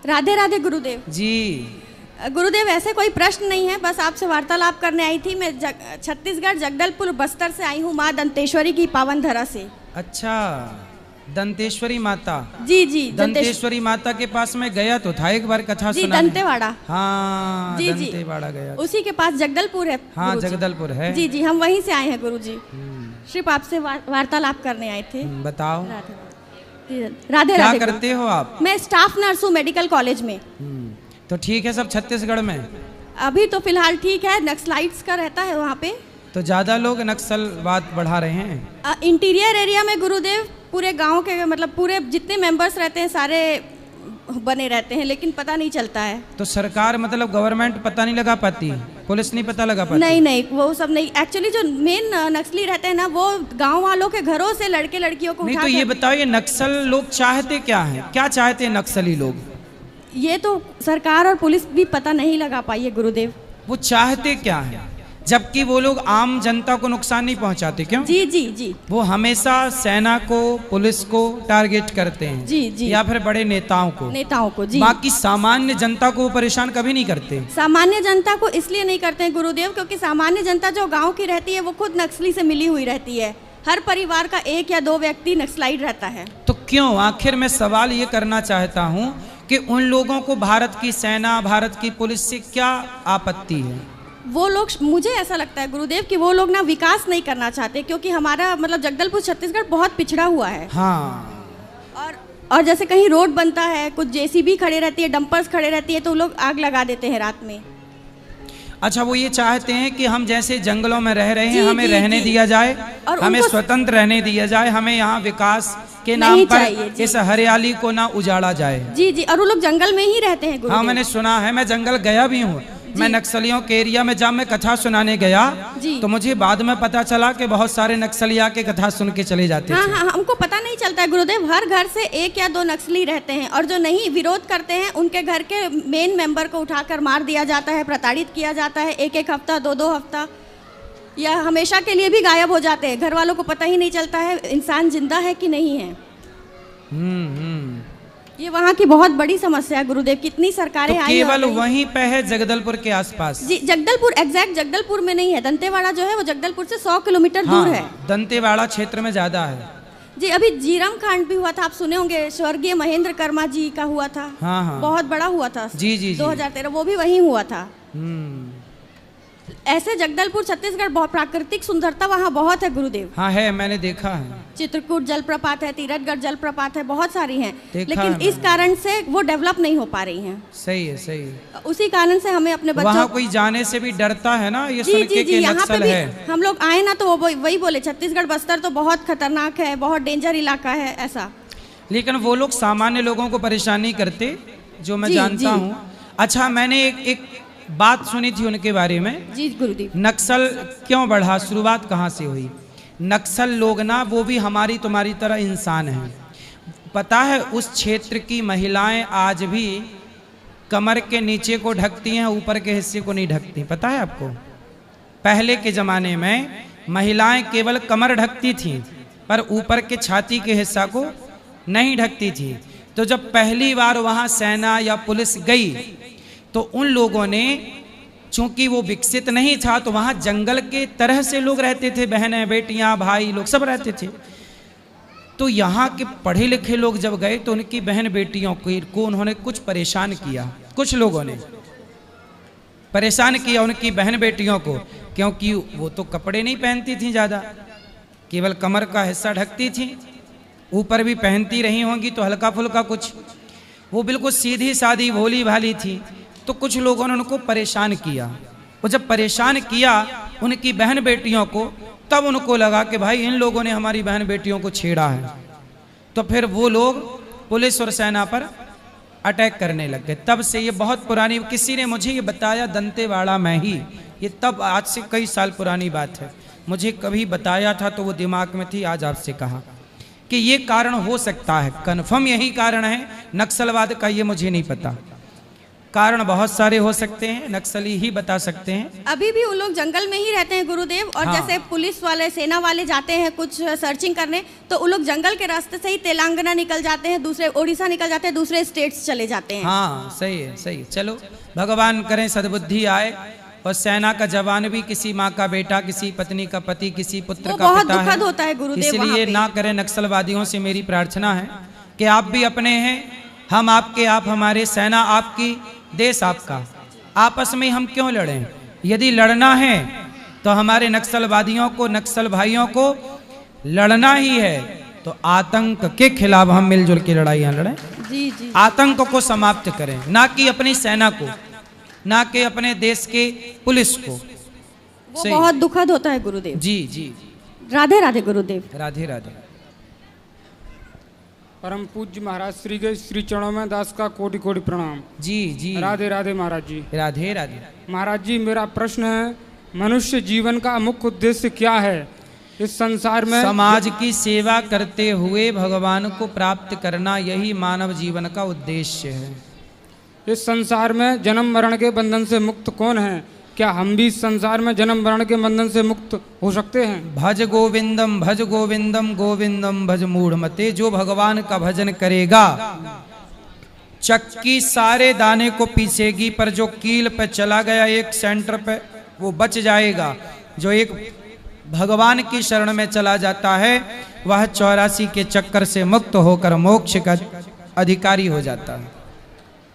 राधे राधे गुरुदेव जी। गुरुदेव, ऐसे कोई प्रश्न नहीं है, बस आपसे वार्तालाप करने आई थी। मैं छत्तीसगढ़ जगदलपुर बस्तर से आई हूँ, माँ दंतेश्वरी की पावन धरा से। अच्छा, दंतेश्वरी माता। जी जी, दंतेश्वरी माता के पास मैं गया तो था एक बार, कथा जी, सुना। दंतेवाड़ा। हाँ जी, दंतेवाड़ा गया। उसी के पास जगदलपुर है। हाँ जगदलपुर है। जी जी, हम वहीं से आए हैं गुरुजी। सिर्फ आपसे वार्तालाप करने आए थे। बताओ। राधे क्या राधे। करते हो आप? मैं स्टाफ नर्स हूँ मेडिकल कॉलेज में। तो ठीक है सब छत्तीसगढ़ में? अभी तो फिलहाल ठीक है, नक्सलाइट्स का रहता है वहाँ पे, तो ज्यादा लोग नक्सलवाद बढ़ा रहे हैं। इंटीरियर एरिया में गुरुदेव पूरे गांव के, मतलब पूरे जितने मेंबर्स रहते हैं सारे बने रहते हैं, लेकिन पता नहीं चलता है। तो सरकार मतलब गवर्नमेंट पता नहीं लगा पाती, पुलिस नहीं पता लगा पाती? नहीं नहीं, वो सब नहीं। एक्चुअली जो मेन नक्सली रहते हैं ना, वो गांव वालों के घरों से लड़के लड़कियों को नहीं। तो ये बताओ, ये नक्सल लोग चाहते क्या है? क्या चाहते हैं नक्सली लोग? ये तो सरकार और पुलिस भी पता नहीं लगा पाई है गुरुदेव। वो चाहते क्या है, जबकि वो लोग आम जनता को नुकसान नहीं पहुंचाते? क्यों? जी जी जी, वो हमेशा सेना को, पुलिस को टारगेट करते हैं। जी जी, या फिर बड़े नेताओं को। जी। बाकी सामान्य जनता को वो परेशान कभी नहीं करते। सामान्य जनता को इसलिए नहीं करते हैं गुरुदेव, क्योंकि सामान्य जनता जो गांव की रहती है वो खुद नक्सली से मिली हुई रहती है। हर परिवार का 1 या 2 व्यक्ति नक्सलाइट रहता है। तो क्यों? आखिर मैं सवाल ये करना चाहता हूँ कि उन लोगों को भारत की सेना, भारत की पुलिस से क्या आपत्ति है? वो लोग, मुझे ऐसा लगता है गुरुदेव कि वो लोग ना विकास नहीं करना चाहते, क्योंकि हमारा मतलब जगदलपुर छत्तीसगढ़ बहुत पिछड़ा हुआ है। हाँ। और जैसे कहीं रोड बनता है, कुछ जेसीबी खड़े रहती है, डंपर्स खड़े रहती है, तो लोग आग लगा देते हैं रात में। अच्छा, वो ये चाहते हैं कि हम जैसे जंगलों में रह रहे हैं, हमें जी, रहने दिया जाए, और हमें स्वतंत्र रहने दिया जाए, हमें यहाँ विकास के नाम पर इस हरियाली को ना उजाड़ा जाए। जी जी, और वो लोग जंगल में ही रहते हैं गुरुदेव। हाँ मैंने सुना है, मैं जंगल गया भी हूँ। मैं नक्सलियों के एरिया में जब मैं कथा सुनाने गया तो मुझे बाद में पता चला कि बहुत सारे नक्सली आके कथा सुन के चले जाते थे। हाँ, हमको पता नहीं चलता है गुरुदेव। हर घर से 1 या 2 नक्सली रहते हैं, और जो नहीं विरोध करते हैं उनके घर के मेन मेंबर को उठाकर मार दिया जाता है, प्रताड़ित किया जाता है। 1-1 हफ्ता, 2-2 हफ्ता, या हमेशा के लिए भी गायब हो जाते हैं। घर वालों को पता ही नहीं चलता है इंसान जिंदा है कि नहीं है। ये वहाँ की बहुत बड़ी समस्या है गुरुदेव। कितनी सरकारें आई, केवल वहीं पे है जगदलपुर के आसपास? जी, जगदलपुर एग्जैक्ट जगदलपुर में नहीं है। दंतेवाड़ा जो है वो जगदलपुर से 100 किलोमीटर दूर है। दंतेवाड़ा क्षेत्र में ज्यादा है। जी, अभी जीरम कांड भी हुआ था, आप सुने होंगे, स्वर्गीय महेंद्र कर्मा जी का हुआ था। हाँ। बहुत बड़ा हुआ था। जी जी, 2013, वो भी वहीं हुआ था। ऐसे जगदलपुर छत्तीसगढ़ बहुत प्राकृतिक सुंदरता वहाँ बहुत है गुरुदेव। हाँ है, मैंने देखा है। चित्रकूट जलप्रपात है, तीरथगढ़ जलप्रपात है, बहुत सारी हैं, लेकिन है इस कारण से वो डेवलप नहीं हो पा रही हैं। सही है। उसी कारण से हमें अपने बच्चों, वहाँ कोई जाने से भी डरता है ना, ये सुन के कि नक्सल है। हम लोग आए ना तो वो वही बोले, छत्तीसगढ़ बस्तर तो बहुत खतरनाक है, बहुत डेंजर इलाका है ऐसा। लेकिन वो लोग सामान्य लोगों को परेशान नहीं करते, जो मैं जानता हूँ। अच्छा, मैंने एक बात सुनी थी उनके बारे में। जी गुरुदेव। नक्सल क्यों बढ़ा, शुरुआत कहाँ से हुई? नक्सल लोग ना, वो भी हमारी तुम्हारी तरह इंसान हैं। पता है, उस क्षेत्र की महिलाएं आज भी कमर के नीचे को ढकती हैं, ऊपर के हिस्से को नहीं ढकती। पता है आपको? पहले के ज़माने में महिलाएं केवल कमर ढकती थीं, पर ऊपर के छाती के हिस्सा को नहीं ढकती थी। तो जब पहली बार वहाँ सेना या पुलिस गई तो उन लोगों ने, चूंकि वो विकसित नहीं था, तो वहाँ जंगल के तरह से लोग रहते थे, बहनें, बेटियां, भाई लोग सब रहते थे। तो यहाँ के पढ़े लिखे लोग जब गए तो उनकी बहन बेटियों को उन्होंने कुछ परेशान किया। कुछ लोगों ने परेशान किया उनकी बहन बेटियों को, क्योंकि वो तो कपड़े नहीं पहनती थी ज़्यादा, केवल कमर का हिस्सा ढकती थी, ऊपर भी पहनती रही होंगी तो हल्का फुल्का कुछ। वो बिल्कुल सीधी सादी भोली भाली थी। तो कुछ लोगों ने उनको परेशान किया। वो जब परेशान किया उनकी बहन बेटियों को, तब उनको लगा कि भाई इन लोगों ने हमारी बहन बेटियों को छेड़ा है। तो फिर वो लोग पुलिस और सेना पर अटैक करने लग गए। तब से ये बहुत पुरानी, किसी ने मुझे ये बताया दंतेवाड़ा में ही, ये तब आज से कई साल पुरानी बात है। मुझे कभी बताया था तो वो दिमाग में थी, आज आपसे कहा कि ये कारण हो सकता है। कन्फर्म यही कारण है नक्सलवाद का, ये मुझे नहीं पता। कारण बहुत सारे हो सकते हैं, नक्सली ही बता सकते हैं। अभी भी वो लोग जंगल में ही रहते हैं गुरुदेव, और हाँ। जैसे पुलिस वाले सेना वाले जाते हैं कुछ सर्चिंग करने, तो वो लोग जंगल के रास्ते से ही तेलंगाना निकल जाते हैं, दूसरे उड़ीसा निकल जाते हैं, दूसरे स्टेट्स चले जाते हैं। हाँ सही है, सही। चलो भगवान करें सद्बुद्धि आए, और सेना का जवान भी किसी माँ का बेटा, किसी पत्नी का पति, किसी पुत्र वो का बहुत पिता दुखद होता है गुरुदेव वहाँ इसलिए पे। ना करें। नक्सलवादियों से मेरी प्रार्थना है कि आप भी अपने हैं, हम आपके, आप हमारे, सेना आपकी, देश आपका। आपस में हम क्यों लड़ें? यदि लड़ना है तो हमारे नक्सलवादियों को, नक्सल भाइयों को लड़ना ही है तो आतंक के खिलाफ हम मिलजुल के लड़ाइयाँ लड़ें। जी जी। आतंक को समाप्त करें, ना कि अपनी सेना को, ना कि अपने देश के पुलिस को। वो सही। बहुत दुखद होता है गुरुदेव। जी जी। राधे राधे गुरुदेव। राधे राधे। परम पूज्य महाराज श्री के श्री चरणों में दास का कोटि कोटि प्रणाम। जी जी। राधे राधे महाराज जी। राधे राधे। महाराज जी, मेरा प्रश्न है, मनुष्य जीवन का मुख्य उद्देश्य क्या है इस संसार में? समाज की सेवा करते हुए भगवान को प्राप्त करना, यही मानव जीवन का उद्देश्य है। इस संसार में जन्म मरण के बंधन से मुक्त कौन है? क्या हम भी इस संसार में जन्म मरण के बंधन से मुक्त हो सकते हैं? भज गोविंदम, भज गोविंदम, गोविंदम भज मूढ़मते। जो भगवान का भजन करेगा, चक्की सारे दाने को पीसेगी, पर जो कील पे चला गया एक सेंटर पे, वो बच जाएगा। जो एक भगवान की शरण में चला जाता है, वह 84 के चक्कर से मुक्त होकर मोक्ष का अधिकारी हो जाता है।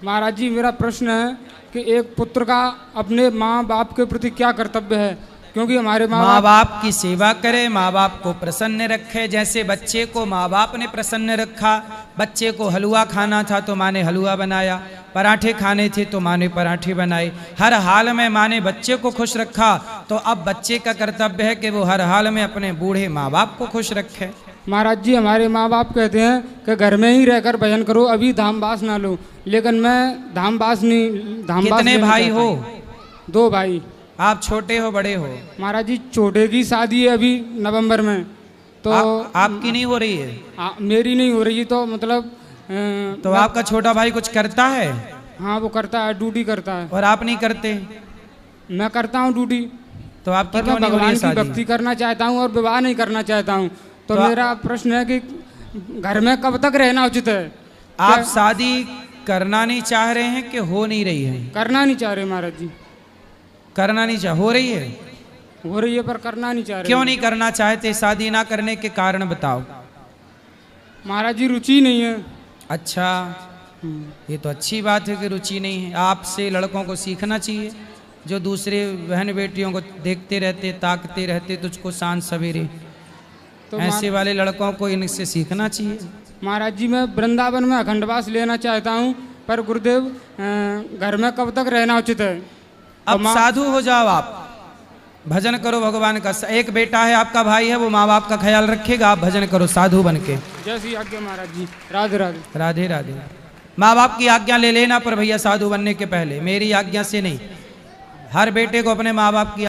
महाराज जी, मेरा प्रश्न है कि एक पुत्र का अपने माँ बाप के प्रति क्या कर्तव्य है? क्योंकि हमारे माँ बाप की सेवा करे, माँ बाप को प्रसन्न रखे। जैसे बच्चे को माँ बाप ने प्रसन्न रखा, बच्चे को हलवा खाना था तो माँ ने हलवा बनाया, पराठे खाने थे तो माँ ने पराठे बनाए। हर हाल में माँ ने बच्चे को खुश रखा, तो अब बच्चे का कर्तव्य है कि वो हर हाल में अपने बूढ़े माँ बाप को खुश रखे। महाराज जी, हमारे माँ बाप कहते हैं कि घर में ही रहकर भजन करो, अभी धामवास ना लो, लेकिन मैं धामवास कितने भाई हो? 2 भाई। आप छोटे हो बड़े हो? महाराज जी, छोटे की शादी है अभी नवंबर में, तो आपकी नहीं हो रही है? मेरी नहीं हो रही, तो मतलब तो आपका छोटा भाई कुछ करता है? हाँ, वो करता है, ड्यूटी करता है। और आप नहीं करते? मैं करता हूँ ड्यूटी, तो आपकी पर क्यों मैं नहीं हो रही भगवान है की शादी? भक्ति करना चाहता हूँ और विवाह नहीं करना चाहता हूँ। तो मेरा प्रश्न है कि घर में कब तक रहना उचित है? आप शादी करना नहीं चाह रहे हैं कि हो नहीं रही है? करना नहीं चाह रहे महाराज जी। करना नहीं चाह, हो रही है? हो रही है पर करना नहीं चाह रहे। क्यों नहीं करना चाहते? शादी ना करने के कारण बताओ। महाराज जी, रुचि नहीं है। अच्छा, ये तो अच्छी बात है कि रुचि नहीं है। आपसे लड़कों को सीखना चाहिए, जो दूसरे बहन बेटियों को देखते रहते, ताकते रहते तुझको शान सवेरे, तो ऐसे वाले लड़कों को इनसे सीखना चाहिए। महाराज जी, मैं वृंदावन में अखंडवास लेना चाहता हूँ, पर गुरुदेव घर में कब तक रहना उचित है? अब साधु हो जाओ, आप भजन करो भगवान का। एक बेटा है आपका, भाई है, वो माँ बाप का ख्याल रखेगा, आप भजन करो साधु बन के। जैसी आज्ञा महाराज जी। राधे राधे। राधे राधे। माँ बाप की आज्ञा ले लेना पर भैया, साधु बनने के पहले, मेरी आज्ञा से नहीं। हर बेटे को अपने माँ बाप की